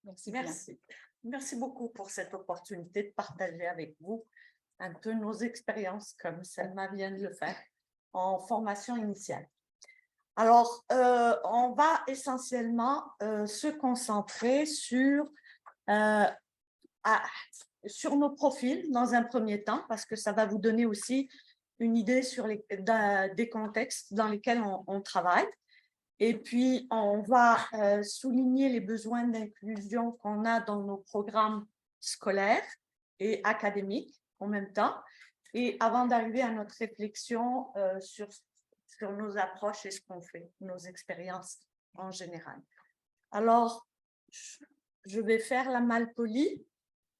Merci bien. Merci. Merci beaucoup pour cette opportunité de partager avec vous un peu nos expériences comme Selma vient de le faire en formation initiale. Alors, on va essentiellement se concentrer euh, sur nos profils dans un premier temps, parce que ça va vous donner aussi une idée sur des contextes dans lesquels on travaille. Et puis, on va souligner les besoins d'inclusion qu'on a dans nos programmes scolaires et académiques en même temps. Et avant d'arriver à notre réflexion sur nos approches et ce qu'on fait, nos expériences en général. Alors, je vais faire la malpolie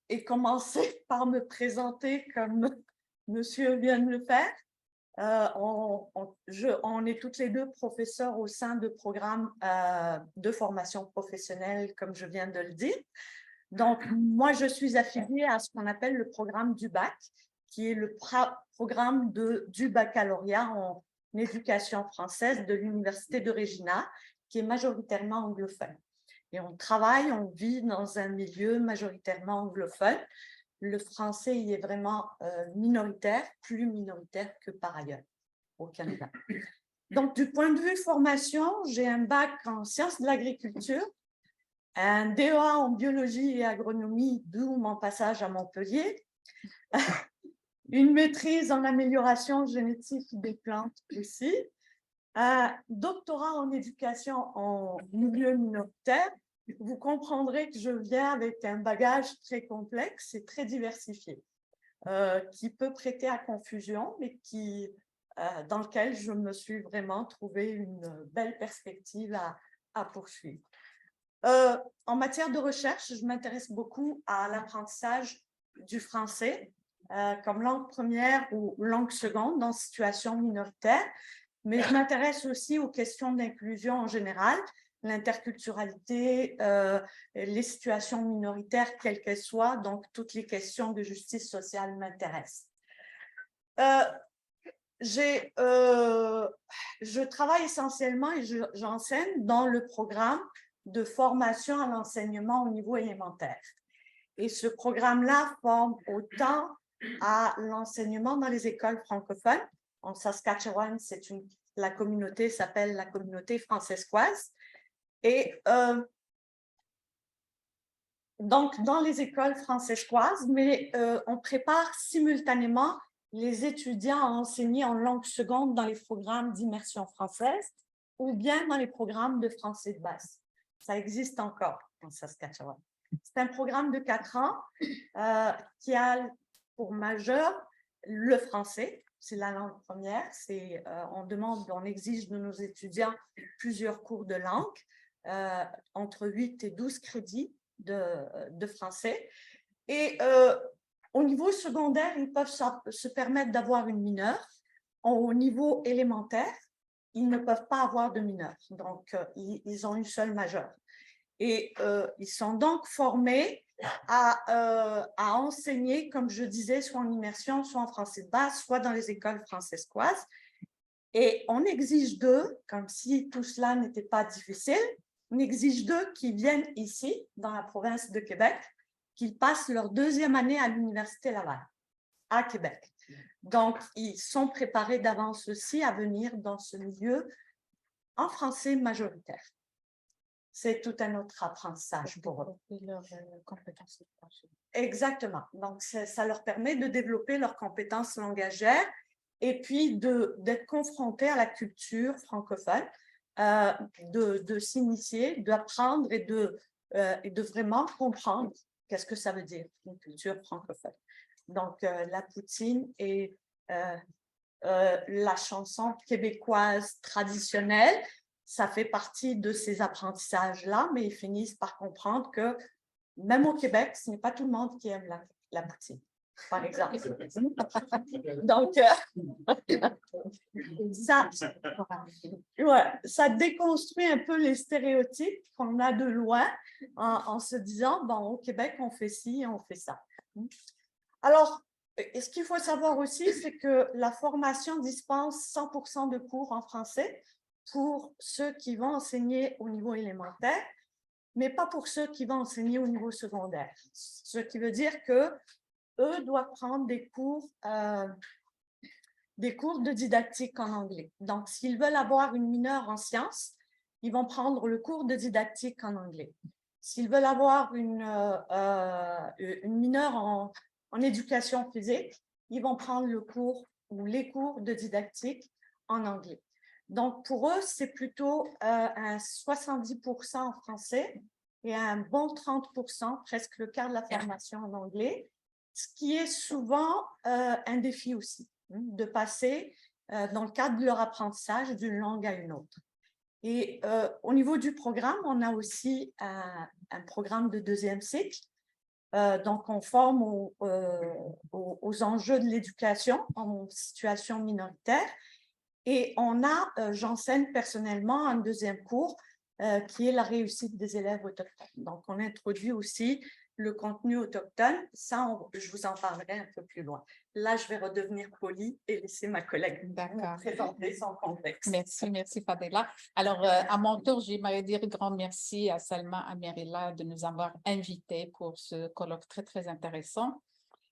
et commencer par me présenter comme monsieur vient de le faire. On est toutes les deux professeurs au sein de programmes de formation professionnelle, comme je viens de le dire. Donc, moi, je suis affiliée à ce qu'on appelle le programme du bac, qui est le programme du baccalauréat en éducation française de l'Université de Regina, qui est majoritairement anglophone. Et on travaille, on vit dans un milieu majoritairement anglophone. Le français y est vraiment minoritaire, plus minoritaire que par ailleurs au Canada. Donc, du point de vue formation, j'ai un bac en sciences de l'agriculture, un DEA en biologie et agronomie, d'où mon passage à Montpellier, une maîtrise en amélioration génétique des plantes aussi, un doctorat en éducation en milieu minoritaire. Vous comprendrez que je viens avec un bagage très complexe et très diversifié, qui peut prêter à confusion, mais dans lequel je me suis vraiment trouvé une belle perspective à poursuivre. En matière de recherche, je m'intéresse beaucoup à l'apprentissage du français comme langue première ou langue seconde dans situation minoritaire, mais je m'intéresse aussi aux questions d'inclusion en général, l'interculturalité, les situations minoritaires, quelles qu'elles soient, donc toutes les questions de justice sociale m'intéressent. Je travaille essentiellement et j'enseigne dans le programme de formation à l'enseignement au niveau élémentaire. Et ce programme-là forme autant à l'enseignement dans les écoles francophones. En Saskatchewan, la communauté s'appelle la communauté francescoise. Et donc, dans les écoles francescoises, mais on prépare simultanément les étudiants à enseigner en langue seconde dans les programmes d'immersion française ou bien dans les programmes de français de base. Ça existe encore en Saskatchewan. C'est un programme de 4 ans qui a pour majeur le français, c'est la langue première. On exige de nos étudiants plusieurs cours de langue, entre 8 et 12 crédits de français. Et au niveau secondaire, ils peuvent se permettre d'avoir une mineure. Au niveau élémentaire, ils ne peuvent pas avoir de mineure. Donc, ils ont une seule majeure. Et ils sont donc formés à enseigner, comme je disais, soit en immersion, soit en français de base, soit dans les écoles francescoises. Et on exige d'eux, comme si tout cela n'était pas difficile, on exige d'eux qu'ils viennent ici, dans la province de Québec, qu'ils passent leur 2e année à l'Université Laval, à Québec. Donc, ils sont préparés d'avance aussi à venir dans ce milieu en français majoritaire. C'est tout un autre apprentissage pour eux. Leurs compétences. Exactement. Donc, ça leur permet de développer leurs compétences langagières et puis d'être confrontés à la culture francophone, de s'initier, d'apprendre et de vraiment comprendre qu'est-ce que ça veut dire, une culture francophone. Donc, la poutine et la chanson québécoise traditionnelle, ça fait partie de ces apprentissages-là, mais ils finissent par comprendre que même au Québec, ce n'est pas tout le monde qui aime la poutine, par exemple. Donc, ça déconstruit un peu les stéréotypes qu'on a de loin en se disant, bon, au Québec, on fait ci, on fait ça. Alors, ce qu'il faut savoir aussi, c'est que la formation dispense 100% de cours en français pour ceux qui vont enseigner au niveau élémentaire mais pas pour ceux qui vont enseigner au niveau secondaire. Ce qui veut dire que eux doivent prendre des cours de didactique en anglais. Donc, s'ils veulent avoir une mineure en sciences, ils vont prendre le cours de didactique en anglais. S'ils veulent avoir une mineure en éducation physique, ils vont prendre le cours ou les cours de didactique en anglais. Donc, pour eux, c'est plutôt un 70% en français et un bon 30%, presque le quart de la formation en anglais, ce qui est souvent un défi aussi, de passer dans le cadre de leur apprentissage d'une langue à une autre. Et au niveau du programme, on a aussi un programme de deuxième cycle. Donc, on forme aux enjeux de l'éducation en situation minoritaire. Et j'enseigne personnellement un deuxième cours qui est la réussite des élèves autochtones. Donc, on introduit aussi le contenu autochtone. Ça, je vous en parlerai un peu plus loin. Là, je vais redevenir polie et laisser ma collègue présenter son contexte. Merci Fadela. Alors, à mon tour, j'aimerais dire grand merci à Salma Amerila de nous avoir invités pour ce colloque très, très intéressant.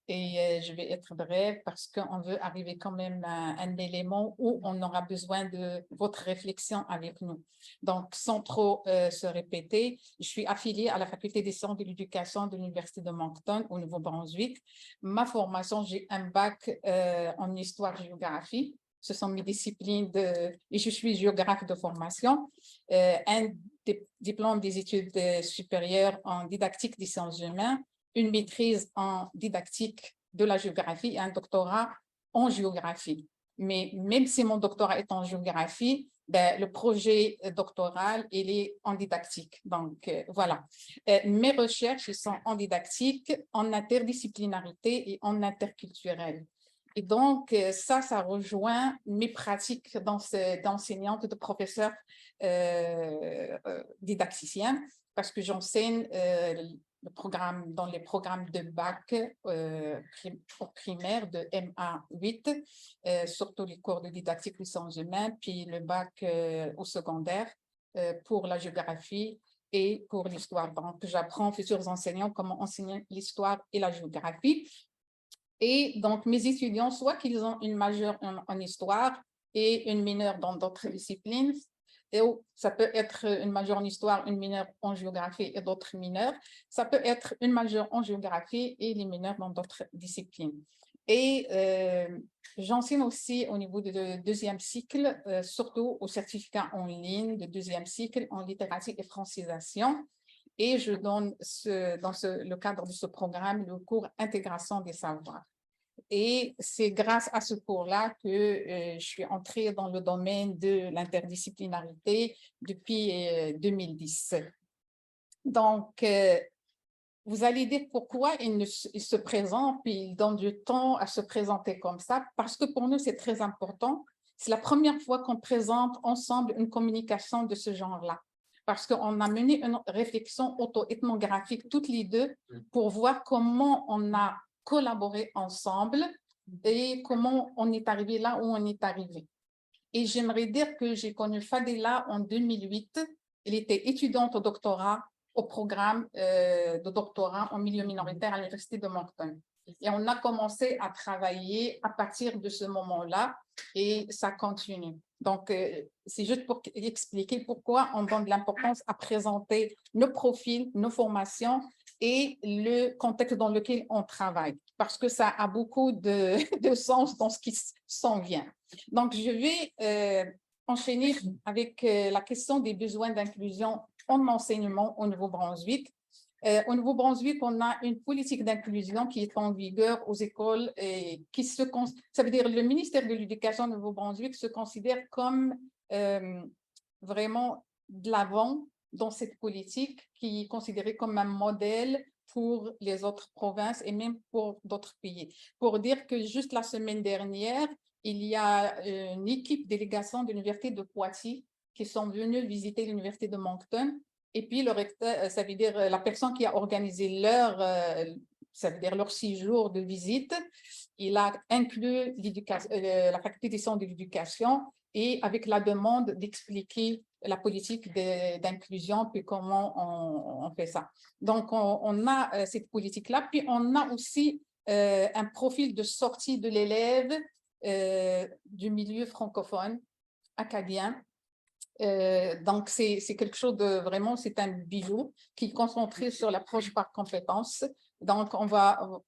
Et je vais être brève parce qu'on veut arriver quand même à un élément où on aura besoin de votre réflexion avec nous. Donc, sans trop se répéter, je suis affiliée à la Faculté des sciences de l'éducation de l'Université de Moncton au Nouveau-Brunswick. Ma formation, j'ai un bac en histoire-géographie. Ce sont mes disciplines et je suis géographe de formation. Un diplôme des études supérieures en didactique des sciences humaines, une maîtrise en didactique de la géographie et un doctorat en géographie. Mais même si mon doctorat est en géographie, le projet doctoral, il est en didactique. Donc, voilà. Mes recherches sont en didactique, en interdisciplinarité et en interculturel. Et donc, ça rejoint mes pratiques d'enseignante, de professeur didacticien, parce que j'enseigne dans les programmes de bac primaire de MA8, surtout les cours de didactique des sciences humaines, puis le bac au secondaire pour la géographie et pour l'histoire. Donc, j'apprends aux futurs enseignants comment enseigner l'histoire et la géographie. Et donc, mes étudiants, soit qu'ils ont une majeure en histoire et une mineure dans d'autres disciplines, et ça peut être une majeure en histoire, une mineure en géographie et d'autres mineurs. Ça peut être une majeure en géographie et les mineurs dans d'autres disciplines. Et j'enseigne aussi au niveau du deuxième cycle, surtout au certificat en ligne de deuxième cycle en littératie et francisation. Et je donne, dans le cadre de ce programme, le cours Intégration des savoirs. Et c'est grâce à ce cours-là que je suis entrée dans le domaine de l'interdisciplinarité depuis 2010. Donc, vous allez dire pourquoi il se présente et il donne du temps à se présenter comme ça, parce que pour nous, c'est très important. C'est la première fois qu'on présente ensemble une communication de ce genre-là, parce qu'on a mené une réflexion auto-ethnographique toutes les deux pour voir comment on a collaboré ensemble et comment on est arrivé là où on est arrivé. Et j'aimerais dire que j'ai connu Fadela en 2008. Elle était étudiante au doctorat, au programme de doctorat en milieu minoritaire à l'Université de Moncton. Et on a commencé à travailler à partir de ce moment-là et ça continue. Donc, c'est juste pour expliquer pourquoi on donne de l'importance à présenter nos profils, nos formations et le contexte dans lequel on travaille, parce que ça a beaucoup de sens dans ce qui s'en vient. Donc, je vais enchaîner avec la question des besoins d'inclusion en enseignement au Nouveau-Brunswick. Au Nouveau-Brunswick, on a une politique d'inclusion qui est en vigueur aux écoles et ça veut dire le ministère de l'Éducation au Nouveau-Brunswick se considère comme vraiment de l'avant dans cette politique qui est considérée comme un modèle pour les autres provinces et même pour d'autres pays. Pour dire que juste la semaine dernière, il y a une équipe délégation de l'Université de Poitiers qui sont venus visiter l'Université de Moncton. Et puis, le recteur, ça veut dire la personne qui a organisé ça veut dire leur séjour de visite, il a inclus la faculté des sciences de l'éducation et avec la demande d'expliquer la politique d'inclusion, puis comment on fait ça. Donc, on a cette politique-là, puis on a aussi un profil de sortie de l'élève du milieu francophone, acadien. Donc, c'est quelque chose de vraiment, c'est un bijou qui est concentré sur l'approche par compétences. Donc, on va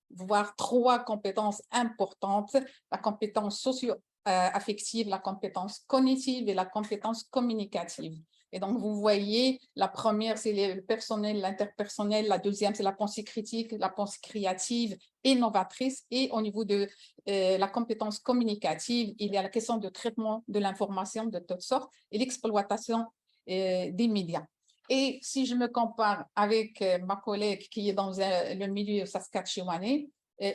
voir 3 compétences importantes, la compétence socio-affective, la compétence cognitive et la compétence communicative. Et donc, vous voyez, la première, c'est le personnel, l'interpersonnel. La deuxième, c'est la pensée critique, la pensée créative et novatrice. Et au niveau de la compétence communicative, il y a la question de traitement de l'information de toutes sortes et l'exploitation des médias. Et si je me compare avec ma collègue qui est dans le milieu saskatchewanais,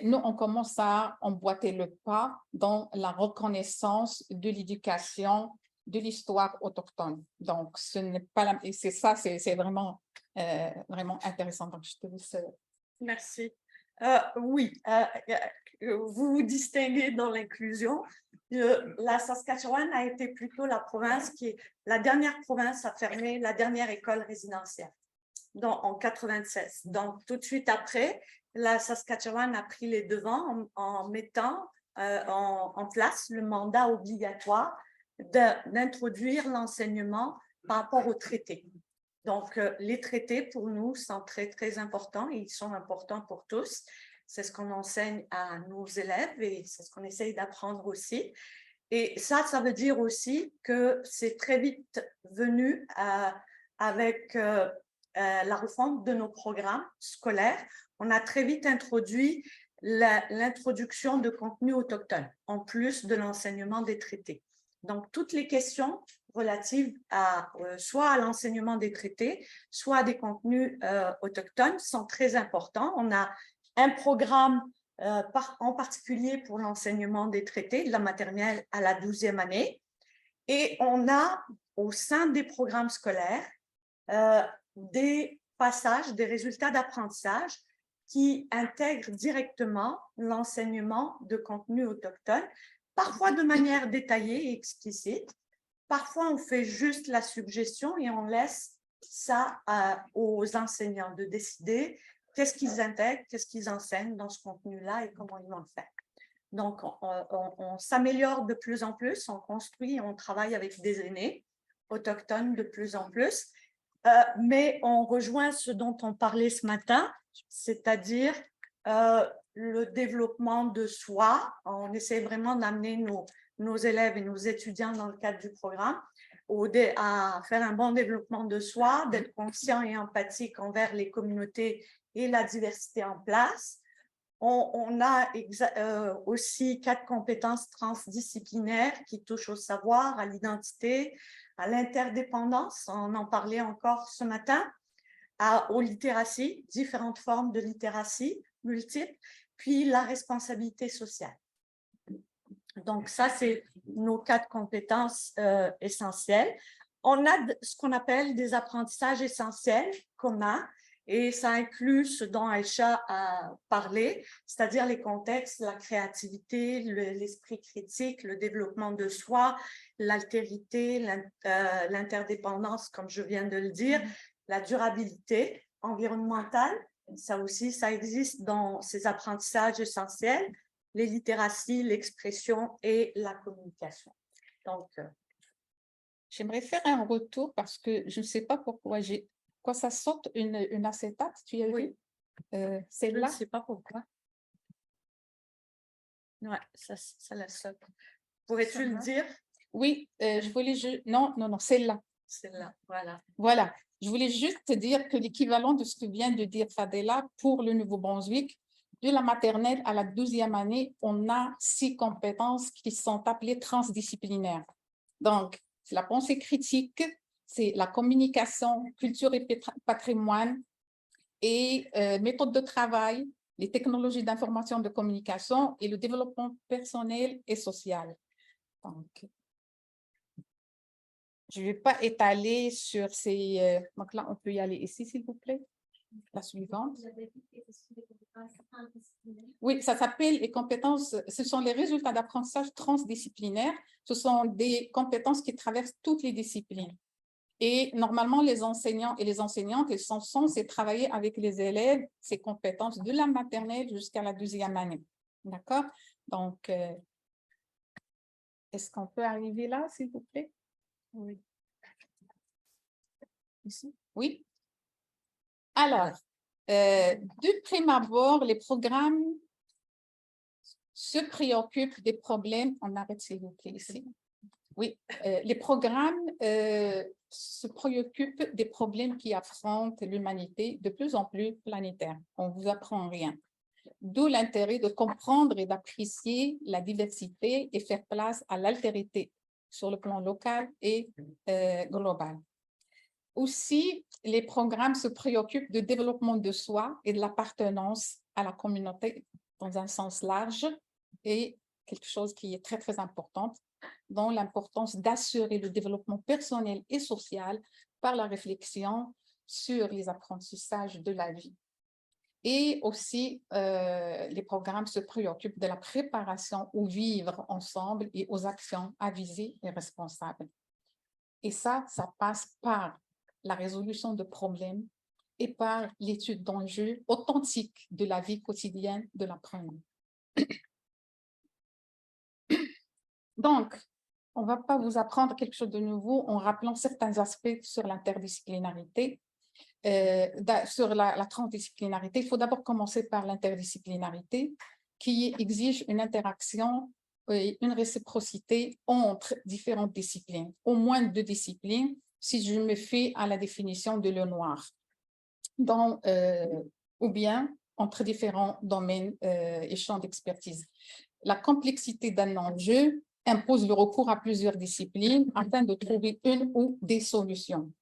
nous, on commence à emboîter le pas dans la reconnaissance de l'éducation de l'histoire autochtone. Donc, ce n'est pas la... Et c'est ça, c'est vraiment, vraiment intéressant. Donc, je te laisse... Merci. Oui, vous vous distinguez dans l'inclusion. La Saskatchewan a été plutôt la province qui est la dernière province à fermer la dernière école résidentielle en 96. Donc, tout de suite après, la Saskatchewan a pris les devants en mettant en place le mandat obligatoire d'introduire l'enseignement par rapport aux traités. Donc, les traités, pour nous, sont très, très importants et ils sont importants pour tous. C'est ce qu'on enseigne à nos élèves et c'est ce qu'on essaye d'apprendre aussi. Et ça veut dire aussi que c'est très vite venu avec la refonte de nos programmes scolaires. On a très vite introduit l'introduction de contenus autochtones, en plus de l'enseignement des traités. Donc, toutes les questions relatives soit à l'enseignement des traités, soit à des contenus autochtones sont très importants. On a un programme en particulier pour l'enseignement des traités, de la maternelle à la 12e année. Et on a au sein des programmes scolaires des passages, des résultats d'apprentissage qui intègrent directement l'enseignement de contenus autochtones, parfois de manière détaillée et explicite. Parfois, on fait juste la suggestion et on laisse ça aux enseignants de décider qu'est-ce qu'ils intègrent, qu'est-ce qu'ils enseignent dans ce contenu-là et comment ils vont le faire. Donc, on s'améliore de plus en plus, on construit, on travaille avec des aînés autochtones de plus en plus, mais on rejoint ce dont on parlait ce matin, c'est-à-dire le développement de soi. On essaie vraiment d'amener nos élèves et nos étudiants dans le cadre du programme à faire un bon développement de soi, d'être conscient et empathique envers les communautés et la diversité en place. On a aussi 4 compétences transdisciplinaires qui touchent au savoir, à l'identité, à l'interdépendance, on en parlait encore ce matin, aux littératies, différentes formes de littératie multiples, puis la responsabilité sociale. Donc, ça, c'est nos 4 compétences essentielles. On a ce qu'on appelle des apprentissages essentiels communs, et ça inclut ce dont Aïcha a parlé, c'est-à-dire les contextes, la créativité, l'esprit critique, le développement de soi, l'altérité, l'interdépendance, comme je viens de le dire, la durabilité environnementale. Ça aussi, ça existe dans ces apprentissages essentiels, les littératies, l'expression et la communication. Donc, j'aimerais faire un retour parce que je ne sais pas pourquoi quand ça saute une acétate, tu as vu? C'est là. Je ne sais pas pourquoi. Ouais, ça la saute. Pourrais-tu le dire? Oui, je voulais juste... Non, c'est là. C'est là, voilà. Voilà. Je voulais juste te dire que l'équivalent de ce que vient de dire Fadela pour le Nouveau-Brunswick, de la maternelle à la 12e année, on a 6 compétences qui sont appelées transdisciplinaires. Donc, c'est la pensée critique, c'est la communication, culture et patrimoine et méthode de travail, les technologies d'information de communication et le développement personnel et social. Donc, je ne vais pas étaler sur ces... donc là, on peut y aller ici, s'il vous plaît. La suivante. Oui, ça s'appelle les compétences, ce sont les résultats d'apprentissage transdisciplinaires. Ce sont des compétences qui traversent toutes les disciplines. Et normalement, les enseignants et les enseignantes, ils sont censés travailler avec les élèves ces compétences de la maternelle jusqu'à la 2e année. D'accord? Donc, est-ce qu'on peut arriver là, s'il vous plaît? Oui. Ici? Oui. Alors, de prime abord, les programmes se préoccupent des problèmes. On arrête, s'il vous plaît, ici. Oui, les programmes se préoccupent des problèmes qui affrontent l'humanité de plus en plus planétaire. On ne vous apprend rien. D'où l'intérêt de comprendre et d'apprécier la diversité et faire place à l'altérité sur le plan local et global. Aussi, les programmes se préoccupent du développement de soi et de l'appartenance à la communauté dans un sens large et quelque chose qui est très, très important, dont l'importance d'assurer le développement personnel et social par la réflexion sur les apprentissages de la vie. Et aussi, les programmes se préoccupent de la préparation au vivre ensemble et aux actions avisées et responsables. Et ça passe par la résolution de problèmes et par l'étude d'enjeux authentiques de la vie quotidienne de l'apprenant. Donc, on ne va pas vous apprendre quelque chose de nouveau en rappelant certains aspects sur l'interdisciplinarité. Sur la transdisciplinarité, il faut d'abord commencer par l'interdisciplinarité qui exige une interaction et une réciprocité entre différentes disciplines, au moins 2 disciplines, si je me fie à la définition de Lenoir, ou bien entre différents domaines et champs d'expertise. La complexité d'un enjeu impose le recours à plusieurs disciplines afin de trouver une ou des solutions.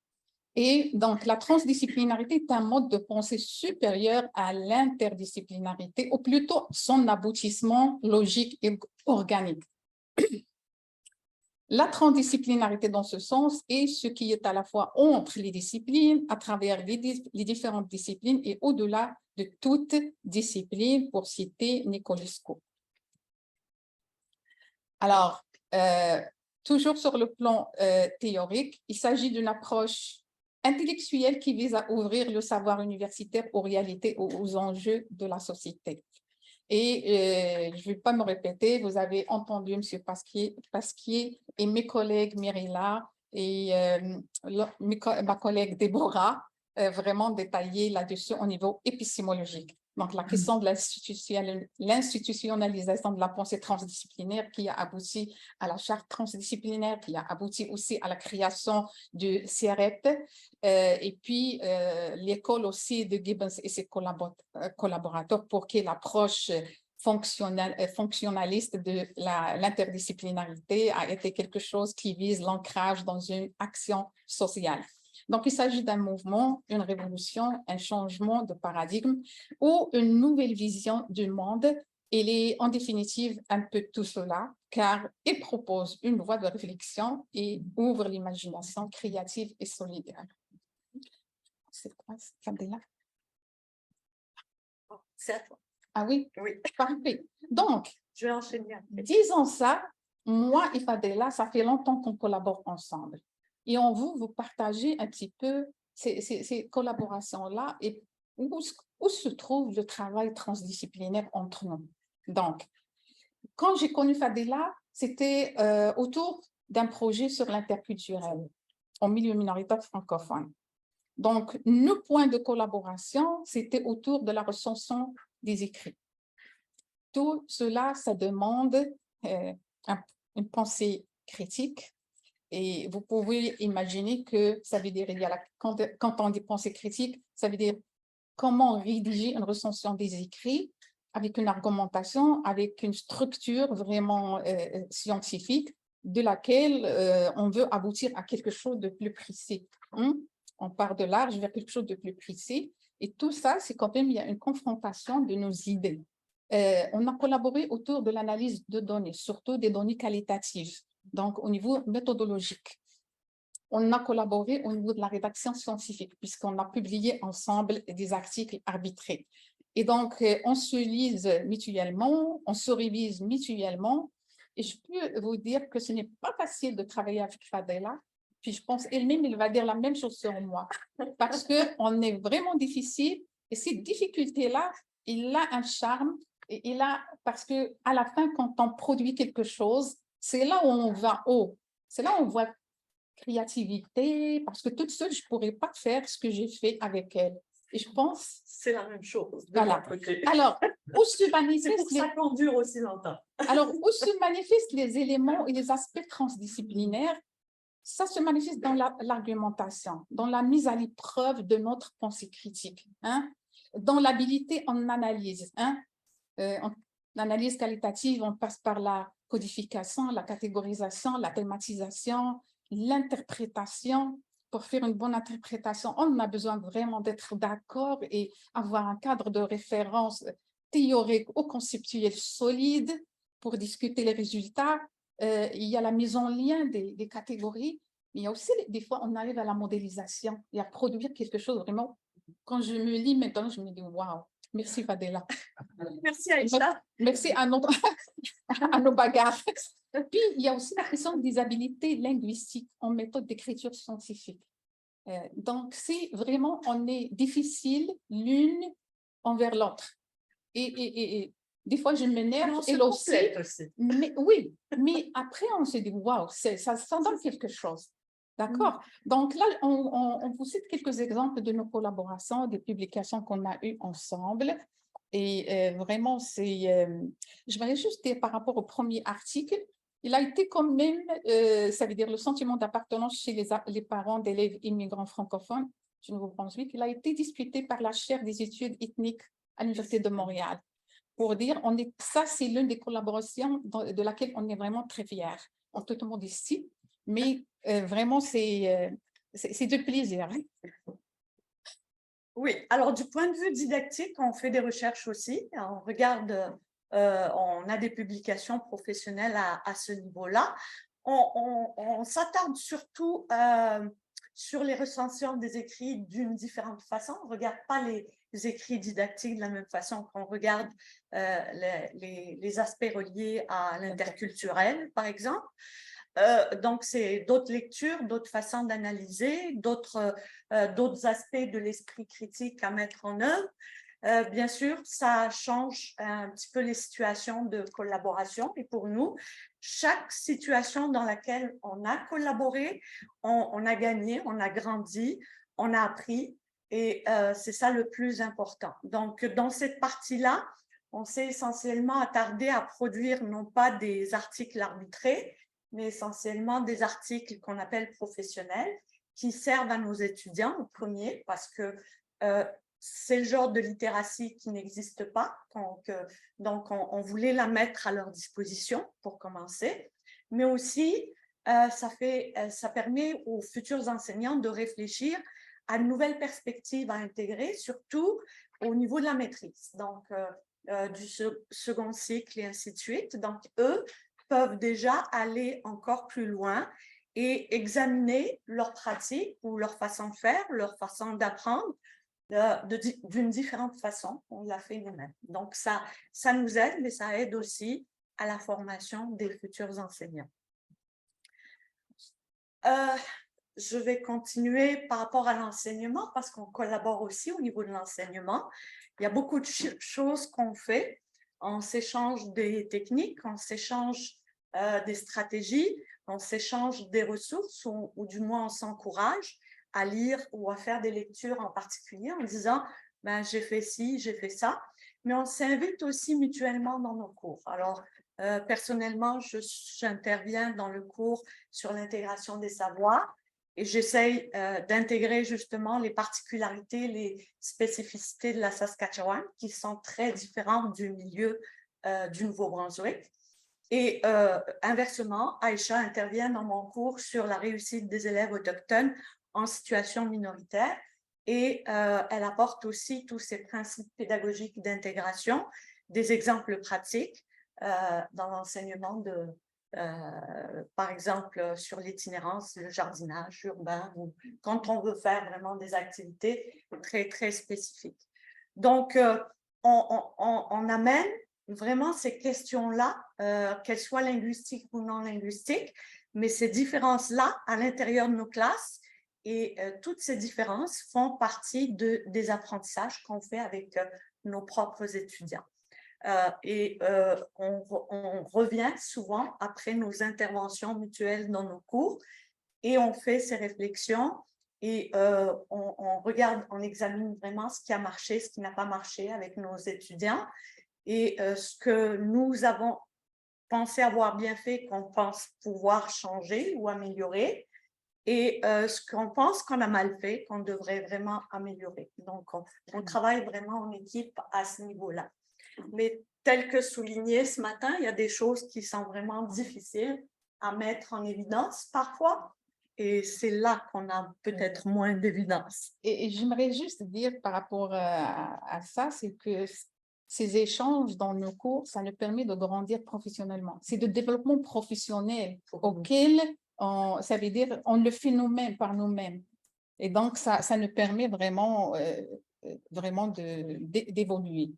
Et donc, la transdisciplinarité est un mode de pensée supérieur à l'interdisciplinarité, ou plutôt son aboutissement logique et organique. La transdisciplinarité, dans ce sens, est ce qui est à la fois entre les disciplines, à travers les différentes disciplines et au-delà de toute discipline, pour citer Nicolescu. Alors, toujours sur le plan théorique, il s'agit d'une approche intellectuelle qui vise à ouvrir le savoir universitaire aux réalités, aux enjeux de la société. Et je ne vais pas me répéter, vous avez entendu M. Pasquier et mes collègues Myrilla et ma collègue Déborah vraiment détailler là-dessus au niveau épistémologique. Donc, la question de l'institutionnalisation de la pensée transdisciplinaire qui a abouti à la charte transdisciplinaire, qui a abouti aussi à la création du CREP, et puis l'école aussi de Gibbons et ses collaborateurs pour que l'approche fonctionnaliste de l'interdisciplinarité a été quelque chose qui vise l'ancrage dans une action sociale. Donc, il s'agit d'un mouvement, une révolution, un changement de paradigme ou une nouvelle vision du monde. Il est en définitive un peu tout cela, car il propose une voie de réflexion et ouvre l'imagination créative et solidaire. C'est quoi, Fadela? C'est à toi. Ah oui? Oui. Parfait. Donc, je vais enchaîner. Disons ça, moi et Fadela, ça fait longtemps qu'on collabore ensemble. Et on veut vous partager un petit peu ces collaborations-là et où se trouve le travail transdisciplinaire entre nous. Donc, quand j'ai connu Fadela, c'était autour d'un projet sur l'interculturel au milieu minoritaire francophone. Donc, nos points de collaboration, c'était autour de la recension des écrits. Tout cela, ça demande une pensée critique. Et vous pouvez imaginer que ça veut dire, quand on dit pensée critique, ça veut dire comment rédiger une recension des écrits avec une argumentation, avec une structure vraiment scientifique de laquelle on veut aboutir à quelque chose de plus précis. On part de large vers quelque chose de plus précis. Et tout ça, c'est quand même, il y a une confrontation de nos idées. On a collaboré autour de l'analyse de données, surtout des données qualitatives, donc au niveau méthodologique. On a collaboré au niveau de la rédaction scientifique, puisqu'on a publié ensemble des articles arbitrés. Et donc, on se lise mutuellement, on se révise mutuellement. Et je peux vous dire que ce n'est pas facile de travailler avec Fadela. Puis je pense elle-même, elle va dire la même chose sur moi. Parce qu'on est vraiment difficile. Et ces difficultés-là, il a un charme. Et il a, parce qu'à la fin, quand on produit quelque chose, c'est là où on va haut. C'est là où on voit créativité. Parce que toute seule, je ne pourrais pas faire ce que j'ai fait avec elle. Et je pense… C'est la même chose de Voilà. mon côté. Alors, où se C'est manifestent pour ça qu'on dure aussi longtemps. alors, où se manifestent les éléments et les aspects transdisciplinaires? Ça se manifeste dans l'argumentation, dans la mise à l'épreuve de notre pensée critique, hein? Dans l'habilité en analyse. Hein? En analyse qualitative, on passe par la codification, la catégorisation, la thématisation, l'interprétation. Pour faire une bonne interprétation, on a besoin vraiment d'être d'accord et avoir un cadre de référence théorique ou conceptuel solide pour discuter les résultats. Il y a la mise en lien des catégories, mais il y a aussi, des fois, on arrive à la modélisation et à produire quelque chose vraiment. Quand je me lis maintenant, je me dis, waouh, merci Fadela. Merci Aïcha. Merci à nos bagarres. Puis, il y a aussi la question des habilités linguistiques en méthode d'écriture scientifique. Donc, c'est vraiment, on est difficile l'une envers l'autre. Et des fois, je m'énerve. Et aussi. Mais, oui, mais après, on se dit, waouh, ça donne quelque chose. D'accord? Donc là, on vous cite quelques exemples de nos collaborations, des publications qu'on a eues ensemble. Et vraiment, je voudrais juste dire par rapport au premier article, il a été quand même, ça veut dire le sentiment d'appartenance chez les parents d'élèves immigrants francophones du Nouveau-Brunswick, il a été discuté par la chaire des études ethniques à l'Université de Montréal. Pour dire, ça, c'est l'une des collaborations de laquelle on est vraiment très fiers, en toute modestie, mais vraiment, c'est de plaisir. Oui, alors du point de vue didactique, on fait des recherches aussi. On regarde, on a des publications professionnelles à ce niveau-là. On s'attarde surtout sur les recensions des écrits d'une différente façon. On ne regarde pas les écrits didactiques de la même façon qu'on regarde les aspects reliés à l'interculturel, par exemple. Donc, c'est d'autres lectures, d'autres façons d'analyser, d'autres aspects de l'esprit critique à mettre en œuvre. Bien sûr, ça change un petit peu les situations de collaboration. Et pour nous, chaque situation dans laquelle on a collaboré, on a gagné, on a grandi, on a appris. Et c'est ça le plus important. Donc, dans cette partie-là, on s'est essentiellement attardé à produire non pas des articles arbitrés, mais essentiellement des articles qu'on appelle professionnels, qui servent à nos étudiants au premier, parce que c'est le genre de littératie qui n'existe pas, donc on voulait la mettre à leur disposition pour commencer, mais aussi ça permet aux futurs enseignants de réfléchir à de nouvelles perspectives à intégrer, surtout au niveau de la maîtrise, donc du second cycle et ainsi de suite. Donc, eux peuvent déjà aller encore plus loin et examiner leur pratique ou leur façon de faire, leur façon d'apprendre d'une différente façon. On l'a fait nous-mêmes. Donc, ça nous aide, mais ça aide aussi à la formation des futurs enseignants. Je vais continuer par rapport à l'enseignement parce qu'on collabore aussi au niveau de l'enseignement. Il y a beaucoup de choses qu'on fait. On s'échange des techniques, on s'échange des stratégies, on s'échange des ressources ou du moins on s'encourage à lire ou à faire des lectures en particulier en disant ben, j'ai fait ci, j'ai fait ça, mais on s'invite aussi mutuellement dans nos cours. Alors, personnellement, j'interviens dans le cours sur l'intégration des savoirs et j'essaye d'intégrer justement les particularités, les spécificités de la Saskatchewan qui sont très différentes du milieu du Nouveau-Brunswick. Et inversement, Aïcha intervient dans mon cours sur la réussite des élèves autochtones en situation minoritaire et elle apporte aussi tous ces principes pédagogiques d'intégration, des exemples pratiques dans l'enseignement par exemple, sur l'itinérance, le jardinage urbain, ou quand on veut faire vraiment des activités très, très spécifiques. Donc, on amène vraiment ces questions-là, qu'elles soient linguistiques ou non linguistiques, mais ces différences-là à l'intérieur de nos classes. Et toutes ces différences font partie des apprentissages qu'on fait avec nos propres étudiants. On revient souvent après nos interventions mutuelles dans nos cours et on fait ces réflexions et on regarde, on examine vraiment ce qui a marché, ce qui n'a pas marché avec nos étudiants et ce que nous avons pensé avoir bien fait, qu'on pense pouvoir changer ou améliorer et ce qu'on pense qu'on a mal fait, qu'on devrait vraiment améliorer. Donc, on travaille vraiment en équipe à ce niveau-là. Mais tel que souligné ce matin, il y a des choses qui sont vraiment difficiles à mettre en évidence parfois. Et c'est là qu'on a peut-être moins d'évidence. Et j'aimerais juste dire par rapport à ça, c'est que ces échanges dans nos cours, ça nous permet de grandir professionnellement. C'est de développement professionnel auquel ça veut dire on le fait nous-mêmes par nous-mêmes. Et donc, ça nous permet vraiment, vraiment d'évoluer.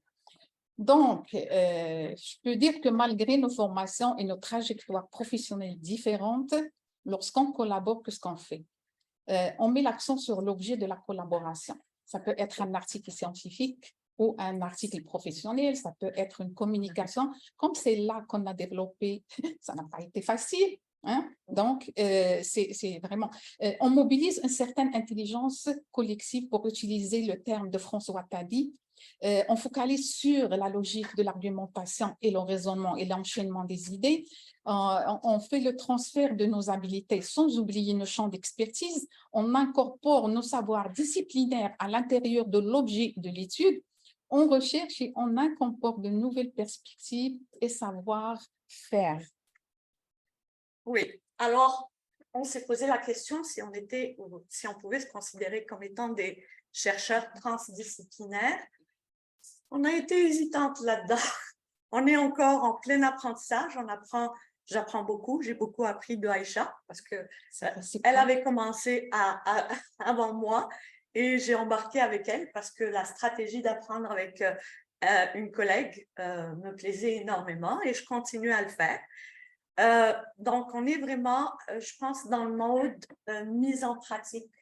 Donc, je peux dire que malgré nos formations et nos trajectoires professionnelles différentes, lorsqu'on collabore, qu'est-ce qu'on fait? On met l'accent sur l'objet de la collaboration. Ça peut être un article scientifique ou un article professionnel, ça peut être une communication. Comme c'est là qu'on a développé, ça n'a pas été facile. Hein? Donc, c'est vraiment… on mobilise une certaine intelligence collective pour utiliser le terme de François Tadi. On focalise sur la logique de l'argumentation et le raisonnement et l'enchaînement des idées. On fait le transfert de nos habiletés sans oublier nos champs d'expertise. On incorpore nos savoirs disciplinaires à l'intérieur de l'objet de l'étude. On recherche et on incorpore de nouvelles perspectives et savoir-faire. Oui, alors on s'est posé la question si on pouvait se considérer comme étant des chercheurs transdisciplinaires. On a été hésitante là-dedans. On est encore en plein apprentissage. J'apprends beaucoup. J'ai beaucoup appris de Aïcha parce que elle avait commencé avant moi et j'ai embarqué avec elle parce que la stratégie d'apprendre avec une collègue me plaisait énormément et je continue à le faire. Donc, on est vraiment, je pense, dans le mode mise en pratique,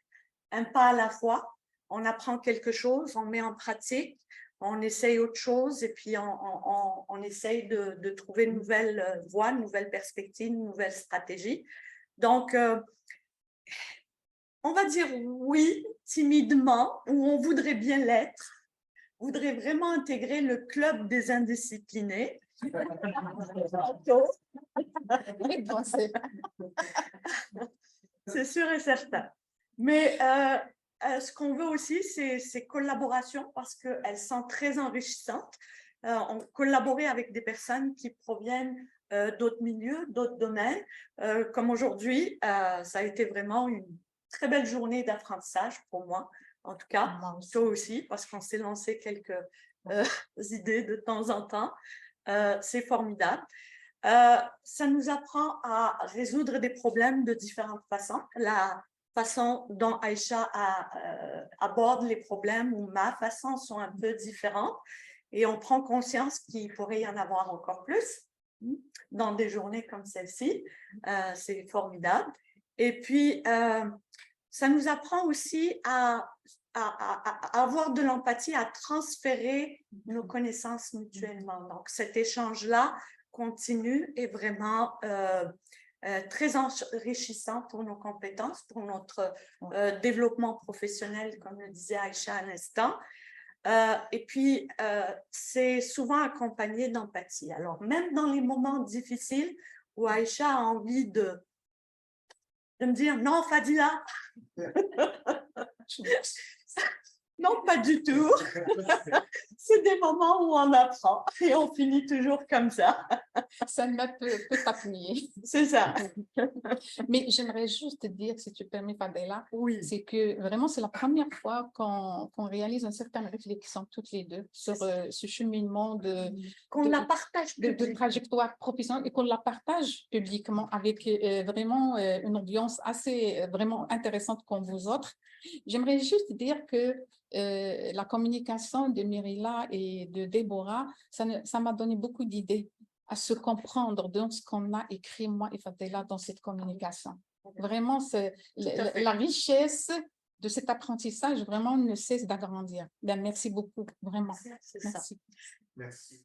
un pas à la fois. On apprend quelque chose, on met en pratique, on essaye autre chose et puis on essaye de trouver une nouvelle voie, une nouvelle perspective, une nouvelle stratégie. Donc, on va dire oui, timidement, ou on voudrait bien l'être, voudrait vraiment intégrer le club des indisciplinés. C'est sûr et certain. Mais ce qu'on veut aussi, c'est collaboration parce qu'elles sont très enrichissantes. On collaborer avec des personnes qui proviennent d'autres milieux, d'autres domaines. Comme aujourd'hui, ça a été vraiment une très belle journée d'apprentissage pour moi, en tout cas, toi aussi, parce qu'on s'est lancé quelques idées de temps en temps. C'est formidable. Ça nous apprend à résoudre des problèmes de différentes façons. La façon dont Aïcha aborde les problèmes ou ma façon sont un peu différentes et on prend conscience qu'il pourrait y en avoir encore plus dans des journées comme celle-ci. C'est formidable. Et puis, ça nous apprend aussi à avoir de l'empathie, à transférer nos connaissances mutuellement. Donc, cet échange-là continue est vraiment très enrichissant pour nos compétences, pour notre développement professionnel, comme le disait Aïcha à l'instant. Et puis, c'est souvent accompagné d'empathie. Alors, même dans les moments difficiles où Aïcha a envie de me dire « Non, Fadila !» Non, pas du tout. C'est des moments où on apprend et on finit toujours comme ça. Ça peut t'appuyer. C'est ça. Mais j'aimerais juste te dire, si tu permets, Fadela, oui. C'est que vraiment, c'est la première fois qu'on réalise une certaine réflexion toutes les deux sur ce cheminement la partage de trajectoire professionnelle et qu'on la partage publiquement avec vraiment une audience assez vraiment intéressante comme vous autres. J'aimerais juste dire que la communication de Myrilla et de Déborah, ça m'a donné beaucoup d'idées à se comprendre dans ce qu'on a écrit, moi et Fadela, dans cette communication. Vraiment, c'est la richesse de cet apprentissage vraiment ne cesse d'agrandir. Bien, merci beaucoup, vraiment. C'est ça. Merci. Merci.